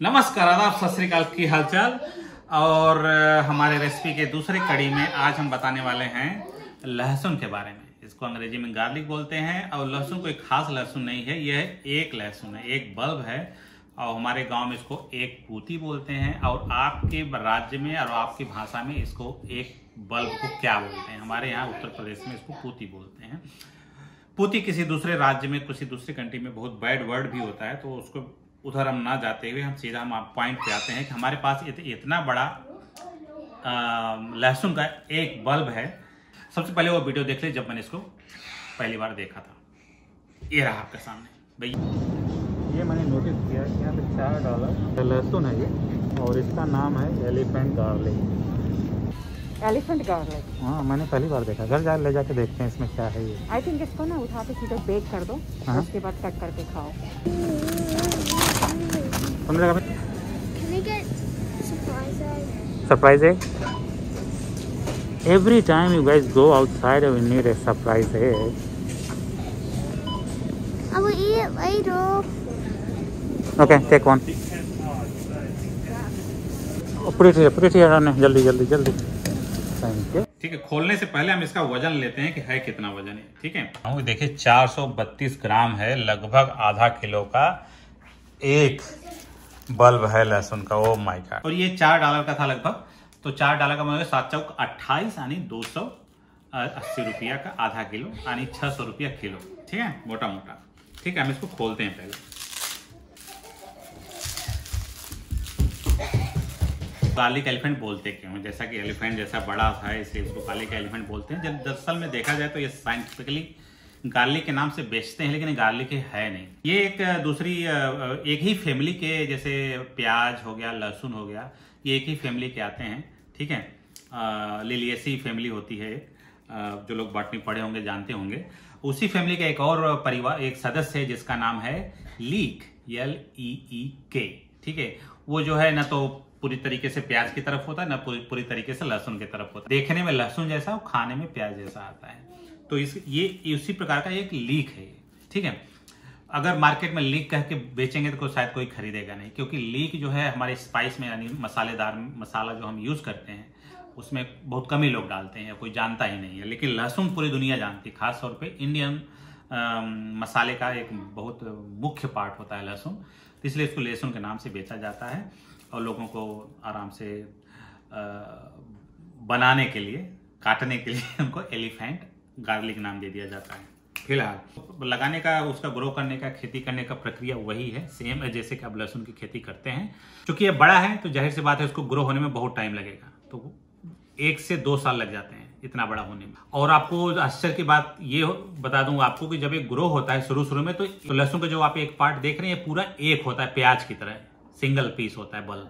नमस्कार, आदाब, सत श्री अकाल, की हालचाल। और हमारे रेसिपी के दूसरे कड़ी में आज हम बताने वाले हैं लहसुन के बारे में। इसको अंग्रेजी में गार्लिक बोलते हैं। और लहसुन कोई खास लहसुन नहीं है, यह एक लहसुन है, एक बल्ब है। और हमारे गांव में इसको एक पूती बोलते हैं। और आपके राज्य में और आपकी भाषा में इसको एक बल्ब को क्या बोलते हैं? हमारे यहाँ उत्तर प्रदेश में इसको पूती बोलते हैं। पूती किसी दूसरे राज्य में, किसी दूसरी कंट्री में बहुत बैड वर्ड भी होता है, तो उसको उधर हम ना जाते हुए हम सीधा पॉइंट पे आते हैं कि हमारे पास इतना बड़ा लहसुन का एक बल्ब है। सबसे पहले वो वीडियो देख ले जब मैंने इसको पहली बार देखा था। ये रहा आपके सामने भैया। ये मैंने नोटिस किया कि यहाँ पे $4 लहसुन है ये, और इसका नाम है एलिफेंट गार्लिक। Elephant garlic? हाँ, मैंने पहली बार देखा। घर ले जाके देखते हैं इसमें क्या है ये। आई थिंक इसको ना उठा के सीधा बेक कर दो, उसके बाद कट करके खाओ। Surprise egg? Every time you guys go outside, you need a surprise egg. I will eat it later. Okay, take one. Put it here, जल्दी। Thank you. ठीक है, खोलने से पहले हम इसका वजन लेते हैं कि है कितना वजन है। ठीक है, देखिए 432 ग्राम है, लगभग आधा किलो का एक बल्ब है लहसुन का। Oh my God. और ये $4 का था लगभग, तो $4 का मतलब 7 चौक 28 यानी 280 रुपया का आधा किलो, यानी 600 रुपया किलो। ठीक है, मोटा मोटा। ठीक है, हम इसको खोलते हैं पहले। गार्लिक एलिफेंट बोलते क्यों हैं? जैसा कि एलिफेंट जैसा बड़ा था इसलिए इसको गार्लिक एलिफेंट बोलते हैं। जब दरअसल में देखा जाए तो ये साइंटिफिकली गार्लिक के नाम से बेचते हैं, लेकिन गार्लिक है नहीं। ये एक दूसरी एक ही फैमिली के, जैसे प्याज हो गया, लहसुन हो गया, ये एक ही फैमिली के आते हैं। ठीक है, लिलिएसी फैमिली होती है, जो लोग बॉटनी पढ़े होंगे जानते होंगे। उसी फैमिली का एक और परिवार, एक सदस्य है जिसका नाम है लीक, LEEK। ठीक है, वो जो है ना तो पूरी तरीके से प्याज की तरफ होता है, ना पूरी तरीके से लहसुन की तरफ होता है। देखने में लहसुन जैसा और खाने में प्याज जैसा आता है। तो ये उसी प्रकार का एक लीक है। ठीक है, अगर मार्केट में लीक कह के बेचेंगे तो शायद कोई खरीदेगा नहीं, क्योंकि लीक जो है हमारे स्पाइस में, यानी मसालेदार मसाला जो हम यूज करते हैं उसमें बहुत कम ही लोग डालते हैं, कोई जानता ही नहीं है। लेकिन लहसुन पूरी दुनिया जानती है, खास तौर पे इंडियन मसाले का एक बहुत मुख्य पार्ट होता है लहसुन। तो इसलिए इसको लहसुन के नाम से बेचा जाता है और लोगों को आराम से बनाने के लिए, काटने के लिए उनको एलिफेंट गार्लिक नाम दे दिया जाता है। फिलहाल लगाने का, उसका ग्रो करने का, खेती करने का प्रक्रिया वही है, सेम है जैसे कि आप लहसुन की खेती करते हैं। क्योंकि ये बड़ा है तो जाहिर सी बात है उसको ग्रो होने में बहुत टाइम लगेगा, तो 1 से 2 साल लग जाते हैं इतना बड़ा होने में। और आपको आश्चर्य की बात ये बता दूंगा आपको कि जब एक ग्रो होता है शुरू में, तो लहसुन का जो आप एक पार्ट देख रहे हैं पूरा एक होता है, प्याज की तरह सिंगल पीस होता है बल्ब।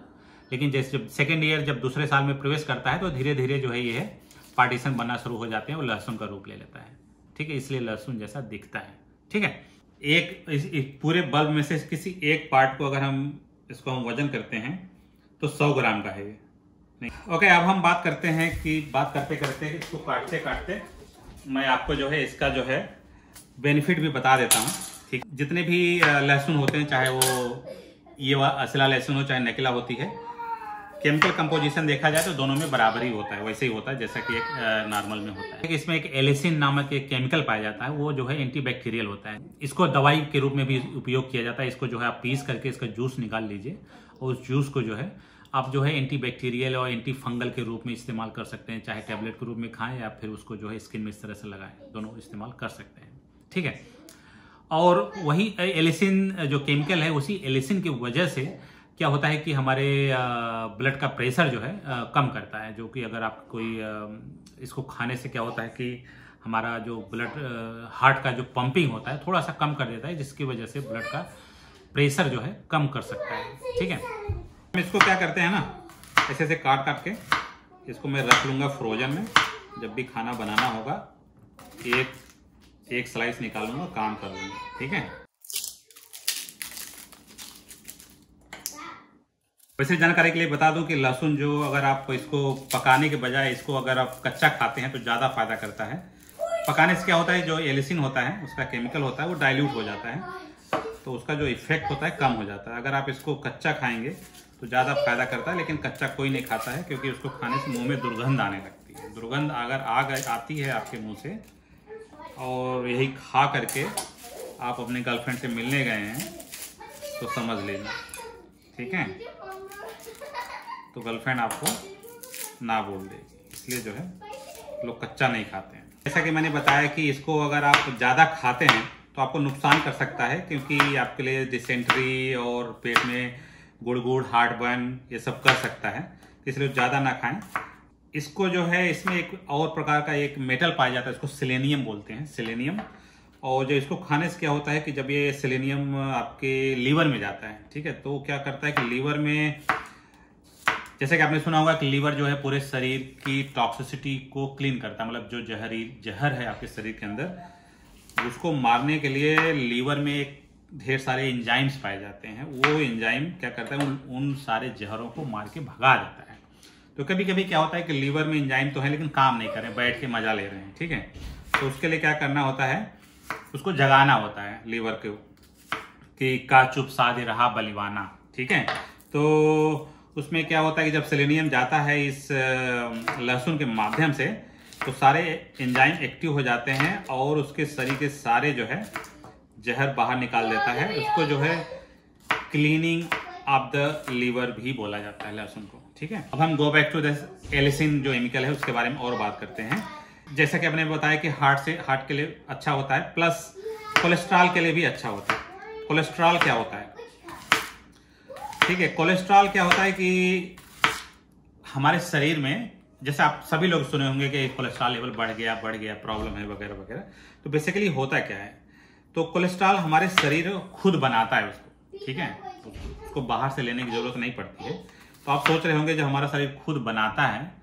लेकिन जैसे जब सेकेंड ईयर, जब दूसरे साल में प्रवेश करता है, तो धीरे धीरे जो है ये पार्टीशन बनना शुरू हो जाते हैं और लहसुन का रूप ले लेता है। ठीक है, इसलिए लहसुन जैसा दिखता है। ठीक है, एक पूरे बल्ब में से किसी एक पार्ट को अगर हम वजन करते हैं तो 100 ग्राम का है ये। नहीं, ओके, अब हम बात करते हैं कि बात करते करते इसको काटते काटते मैं आपको जो है इसका जो है बेनिफिट भी बता देता हूँ। ठीक, जितने भी लहसुन होते हैं, चाहे वो ये असला लहसुन हो चाहे नकला होती है, केमिकल कंपोजिशन देखा जाए तो दोनों में बराबर ही होता है, वैसे ही होता है जैसा कि एक नॉर्मल में होता है। इसमें एक एलिसिन नामक एक केमिकल पाया जाता है, वो जो है एंटीबैक्टीरियल होता है। इसको दवाई के रूप में भी उपयोग किया जाता है। इसको जो है आप पीस करके इसका जूस निकाल लीजिए, और उस जूस को जो है आप जो है एंटीबैक्टीरियल और एंटी फंगल के रूप में इस्तेमाल कर सकते हैं। चाहे टैबलेट के रूप में खाएं या फिर उसको जो है स्किन में इस तरह से लगाएं, दोनों इस्तेमाल कर सकते हैं। ठीक है, और वही एलिसिन जो केमिकल है, उसी एलिसिन की वजह से क्या होता है कि हमारे ब्लड का प्रेशर जो है कम करता है। जो कि अगर आप कोई इसको खाने से क्या होता है कि हमारा जो ब्लड हार्ट का जो पंपिंग होता है थोड़ा सा कम कर देता है, जिसकी वजह से ब्लड का प्रेशर जो है कम कर सकता है। ठीक है, हम इसको क्या करते हैं ना, ऐसे ऐसे काट काट के इसको मैं रख लूँगा फ्रोजन में। जब भी खाना बनाना होगा एक स्लाइस निकाल लूँगा, काम कर लूँगा। ठीक है, वैसे जानकारी के लिए बता दूं कि लहसुन जो, अगर आप इसको पकाने के बजाय इसको अगर आप कच्चा खाते हैं तो ज़्यादा फायदा करता है। पकाने से क्या होता है, जो एलिसिन होता है उसका केमिकल होता है वो डाइल्यूट हो जाता है, तो उसका जो इफेक्ट होता है कम हो जाता है। अगर आप इसको कच्चा खाएंगे तो ज़्यादा फायदा करता है, लेकिन कच्चा कोई नहीं खाता है क्योंकि उसको खाने से मुंह में दुर्गंध आने लगती है। दुर्गंध अगर आती है आपके मुंह से और यही खा करके आप अपने गर्लफ्रेंड से मिलने गए हैं तो समझ लेना, ठीक है। तो गर्लफ्रेंड आपको ना बोल देगी, इसलिए जो है लोग कच्चा नहीं खाते हैं। जैसा कि मैंने बताया कि इसको अगर आप ज़्यादा खाते हैं तो आपको नुकसान कर सकता है, क्योंकि आपके लिए डिसेंट्री और पेट में गुड़ हार्टबर्न ये सब कर सकता है, इसलिए ज़्यादा ना खाएं। इसको जो है इसमें एक और प्रकार का एक मेटल पाया जाता है, इसको सेलेनियम बोलते हैं, सेलेनियम। और जो इसको खाने से क्या होता है कि जब ये सेलेनियम आपके लीवर में जाता है, ठीक है, तो क्या करता है कि लीवर में, जैसे कि आपने सुना होगा कि लीवर जो है पूरे शरीर की टॉक्सिसिटी को क्लीन करता है, मतलब जो जहर है आपके शरीर के अंदर उसको मारने के लिए लीवर में एक ढेर सारे एंजाइम्स पाए जाते हैं। वो एंजाइम क्या करता है उन सारे जहरों को मार के भगा देता है। तो कभी कभी क्या होता है कि लीवर में एंजाइम तो है लेकिन काम नहीं कर रहे, बैठ के मजा ले रहे हैं, ठीक है। तो उसके लिए क्या करना होता है, उसको जगाना होता है लीवर को कि का चुप साधे रहा बलिवाना, ठीक है। तो उसमें क्या होता है कि जब सेलेनियम जाता है इस लहसुन के माध्यम से तो सारे एंजाइम एक्टिव हो जाते हैं और उसके शरीर के सारे जो है जहर बाहर निकाल देता है। उसको जो है क्लीनिंग ऑफ द लीवर भी बोला जाता है लहसुन को, ठीक है। अब हम go back to this allicin जो केमिकल है उसके बारे में और बात करते हैं। जैसा कि आपने बताया कि हार्ट के लिए अच्छा होता है, प्लस कोलेस्ट्रॉल के लिए भी अच्छा होता है। कोलेस्ट्रॉल क्या होता है, ठीक है, कोलेस्ट्रॉल क्या होता है कि हमारे शरीर में, जैसे आप सभी लोग सुने होंगे कि कोलेस्ट्रॉल लेवल बढ़ गया प्रॉब्लम है वगैरह वगैरह। तो बेसिकली होता क्या है, तो कोलेस्ट्रॉल हमारे शरीर खुद बनाता है उसको, ठीक है, उसको बाहर से लेने की जरूरत नहीं पड़ती है। तो आप सोच रहे होंगे जब हमारा शरीर खुद बनाता है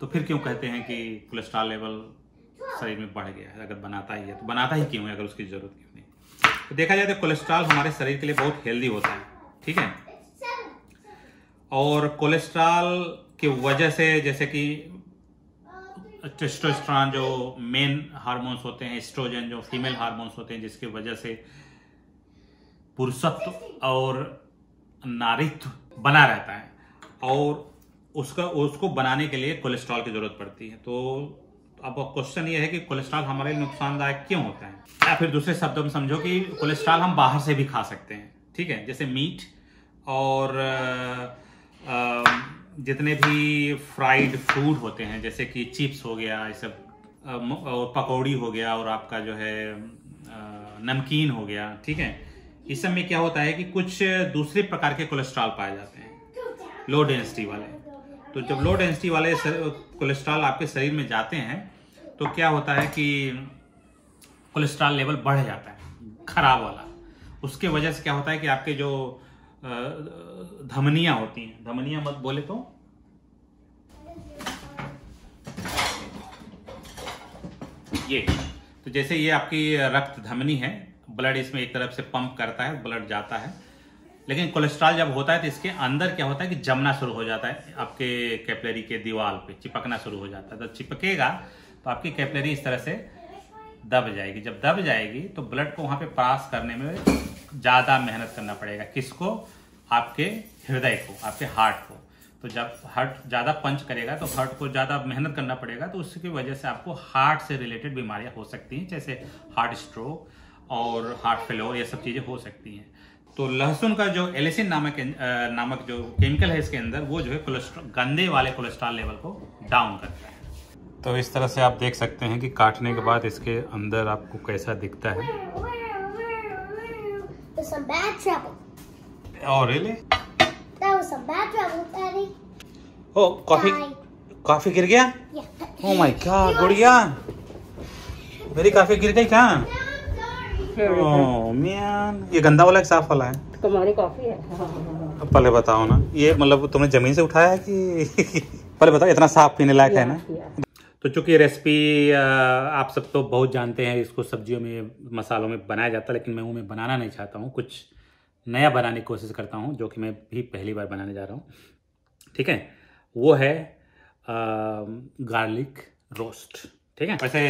तो फिर क्यों कहते हैं कि कोलेस्ट्रॉल लेवल शरीर में बढ़ गया है। अगर बनाता ही है तो बनाता ही क्यों है अगर उसकी जरूरत क्यों नहीं। तो देखा जाए तो कोलेस्ट्रॉल हमारे शरीर के लिए बहुत हेल्दी होता है, ठीक है। और कोलेस्ट्रॉल की वजह से, जैसे कि टेस्टोस्टेरोन जो मेन हार्मोन्स होते हैं, एस्ट्रोजन जो फीमेल हार्मोन्स होते हैं, जिसकी वजह से पुरुषत्व और नारीत्व बना रहता है, और उसको बनाने के लिए कोलेस्ट्रॉल की जरूरत पड़ती है। तो अब क्वेश्चन ये है कि कोलेस्ट्रॉल हमारे लिए नुकसानदायक क्यों होता है, या फिर दूसरे शब्दों में समझो कि कोलेस्ट्रॉल हम बाहर से भी खा सकते हैं, ठीक है, जैसे मीट और जितने भी फ्राइड फूड होते हैं, जैसे कि चिप्स हो गया, ये सब, और पकौड़ी हो गया, और आपका जो है नमकीन हो गया, ठीक है। इस सब में क्या होता है कि कुछ दूसरे प्रकार के कोलेस्ट्रॉल पाए जाते हैं, लो डेंसिटी वाले। तो जब लो डेंसिटी वाले कोलेस्ट्रॉल आपके शरीर में जाते हैं तो क्या होता है कि कोलेस्ट्रॉल लेवल बढ़ जाता है, खराब वाला। उसके वजह से क्या होता है कि आपके जो धमनियां होती हैं, धमनियां मत बोले तो ये, तो जैसे ये आपकी रक्त धमनी है, ब्लड इसमें एक तरफ से पंप करता है, ब्लड जाता है, लेकिन कोलेस्ट्रॉल जब होता है तो इसके अंदर क्या होता है कि जमना शुरू हो जाता है, आपके कैपिलरी के दीवार पे चिपकना शुरू हो जाता है। तो चिपकेगा तो आपकी कैपिलरी इस तरह से दब जाएगी। जब दब जाएगी तो ब्लड को वहां पे पास करने में ज्यादा मेहनत करना पड़ेगा। किसको? आपके हृदय को, आपके हार्ट को। तो जब हार्ट ज्यादा पंच करेगा तो हार्ट को ज्यादा मेहनत करना पड़ेगा, तो उसकी वजह से आपको हार्ट से रिलेटेड बीमारियां हो सकती हैं, जैसे हार्ट स्ट्रोक और हार्ट फेलोर, ये सब चीजें हो सकती हैं। तो लहसुन का जो एलिसिन नामक जो केमिकल है इसके अंदर, वो जो है कोलेस्ट्रॉल, गंदे वाले कोलेस्ट्रॉल लेवल को डाउन करता है। तो इस तरह से आप देख सकते हैं कि काटने के बाद इसके अंदर आपको कैसा दिखता है। Oh, really? That was some bad trouble, Daddy. Oh, coffee गिर गया? Yeah. Oh my God, गुड़िया, मेरी कॉफी गिर गई कहाँ? Oh man, ये गंदा वाला है साफ वाला है? तुम्हारी कॉफी है। अब पहले बताओ ना, ये मतलब तुमने जमीन से उठाया है कि पहले बताओ, इतना साफ पीने लायक है ना? तो चूंकि ये रेसिपी आप सब तो बहुत जानते हैं, इसको सब्जियों में, मसालों में बनाया जाता है, लेकिन मैं उनमें बनाना नहीं चाहता हूँ, कुछ नया बनाने की कोशिश करता हूँ, जो कि मैं भी पहली बार बनाने जा रहा हूँ, ठीक है। वो है गार्लिक रोस्ट, ठीक है। वैसे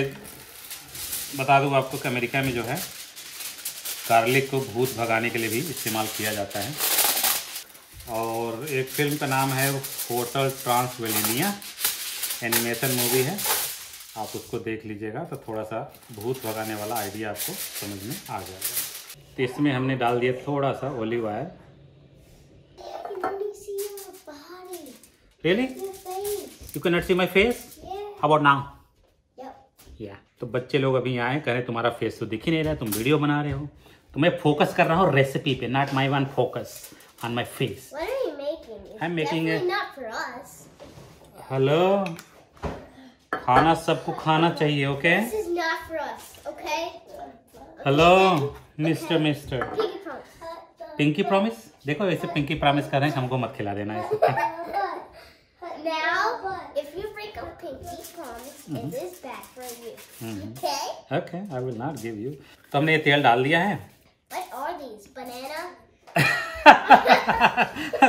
बता दूँ आपको कि अमेरिका में जो है गार्लिक को भूत भगाने के लिए भी इस्तेमाल किया जाता है। और एक फिल्म का नाम है होटल ट्रांसविल्वेनिया, एनिमेशन मूवी है, आप उसको देख लीजिएगा तो थोड़ा सा भूत भगाने वाला आइडिया आपको समझ में आ जाएगा। तो इसमें हमने डाल दिया थोड़ा सा olive oil. Really? You cannot see my face? How about now? Yeah. तो बच्चे लोग अभी यहाँ आए, कह रहे तुम्हारा फेस तो दिख ही नहीं रहा है, तुम वीडियो बना रहे हो। तो मैं फोकस कर रहा हूँ रेसिपी पे, not my one focus on my face. What are you making? It's I'm making definitely not for us. Hello, खाना सबको खाना चाहिए, okay? This is not for us, okay? Hello mister mister Pinky promise. Pinky promise. देखो ऐसे pinky promise कर रहे हैं, हमको मत खिला देना ऐसे। Now, if you break a pinky promise, it is bad for you. Okay? Okay, I will not give you. तो हमने ये तेल डाल दिया है। What are these? Banana?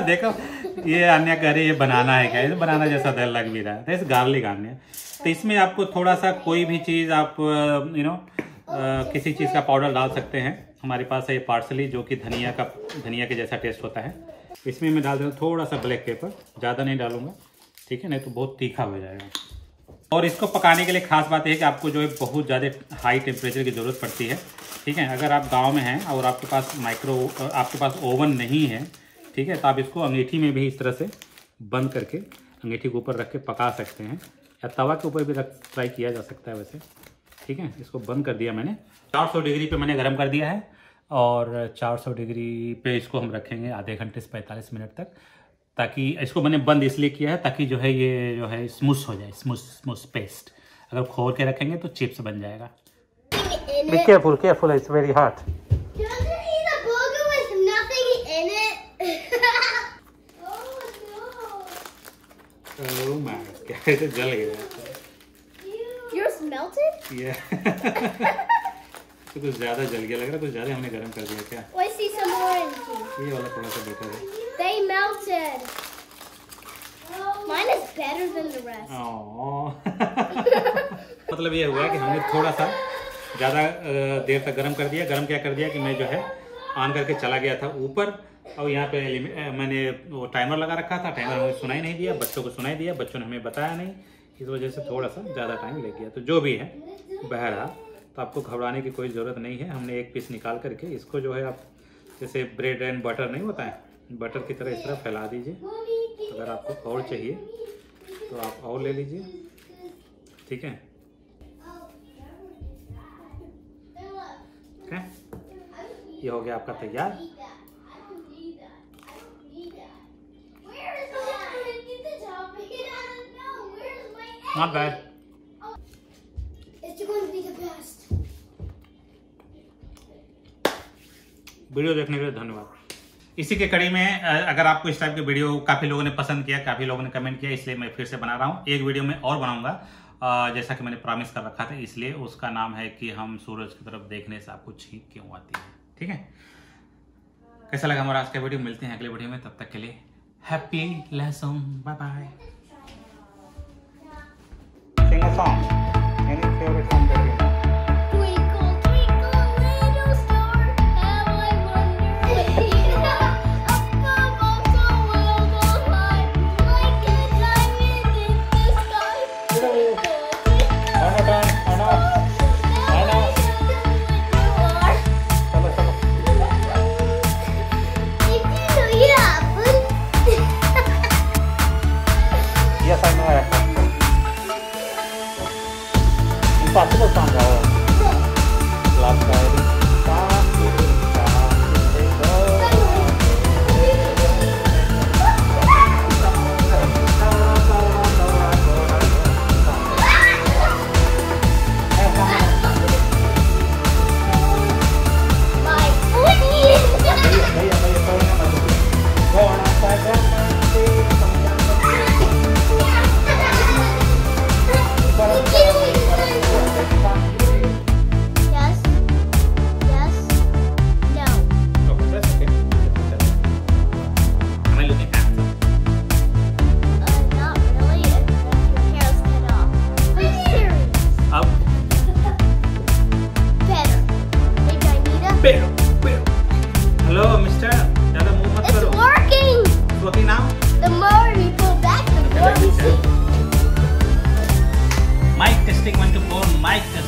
देखो ये अन्य कह रही है ये बनाना है क्या, ये बनाना जैसा तेल लग भी रहा है। तो गार्लिक अन्य, तो इसमें आपको थोड़ा सा कोई भी चीज़ आप किसी चीज़ का पाउडर डाल सकते हैं। हमारे पास है ये पार्सली जो कि धनिया के जैसा टेस्ट होता है। इसमें मैं डाल दूँ थोड़ा सा ब्लैक पेपर, ज़्यादा नहीं डालूंगा, ठीक है, नहीं तो बहुत तीखा हो जाएगा। और इसको पकाने के लिए खास बात यह है कि आपको जो है बहुत ज़्यादा हाई टेम्परेचर की ज़रूरत पड़ती है, ठीक है। अगर आप गांव में हैं और आपके पास ओवन नहीं है, ठीक है, तो आप इसको अंगीठी में भी इस तरह से बंद करके अंगीठी के ऊपर रख के पका सकते हैं, या तवा के ऊपर भी ट्राई किया जा सकता है वैसे, ठीक है। इसको बंद कर दिया मैंने, 400 डिग्री पे मैंने गर्म कर दिया है, और 400 डिग्री पे इसको हम रखेंगे आधे घंटे से 45 मिनट तक, ताकि इसको मैंने बंद इसलिए किया है ताकि जो है ये जो है स्मूथ हो जाए, स्मूथ पेस्ट। अगर खोल के रखेंगे तो चिप्स बन जाएगा। Be careful, careful, it's very hot. Doesn't eat a burger with nothing in it? Oh my God, ये तो जल गया। Yours melted? Yeah. तो कुछ ज़्यादा जल गया लग रहा है, कुछ ज़्यादा हमने गर्म कर दिया क्या? Oh, I see some orange. ये वाला थोड़ा सा बेटर है। They melted. Mine is better than the rest. मतलब ये हुआ कि हमने थोड़ा सा ज़्यादा देर तक गर्म कर दिया। गर्म क्या कर दिया कि मैं जो है ऑन करके चला गया था ऊपर, और यहाँ पे मैंने वो टाइमर लगा रखा था। टाइमर हमें सुनाई नहीं दिया, बच्चों को सुनाई दिया, बच्चों ने हमें बताया नहीं, इस वजह से थोड़ा सा ज़्यादा टाइम लग गया। तो जो भी है बहरहाल, तो आपको घबराने की कोई ज़रूरत नहीं है। हमने एक पीस निकाल करके इसको जो है आप जैसे ब्रेड एंड बटर नहीं होता है, बटर की तरह इस तरह फैला दीजिए। अगर आपको और चाहिए तो आप और ले लीजिए, ठीक है। ओके, ये हो गया आपका तैयार। Not bad. It's going to be the best. Video देखने के लिए धन्यवाद। इसी के कड़ी में अगर आपको इस टाइप के वीडियो काफ़ी लोगों ने पसंद किया, काफ़ी लोगों ने कमेंट किया, इसलिए मैं फिर से बना रहा हूँ। एक वीडियो में और बनाऊंगा जैसा कि मैंने प्रॉमिस कर रखा था, इसलिए उसका नाम है कि हम सूरज की तरफ देखने से आपको छींक क्यों आती है, ठीक है। कैसा लगा हमारा आज का वीडियो? मिलते हैं अगले वीडियो में, तब तक के लिए happy lesson, bye bye. Sing a song. Any favorite song that you know? Twinkle, twinkle, little star, how I wonder up above the world of light, like a diamond in the sky. Twinkle, One more time. One more. चलो चलो। Yes, I know. Like कर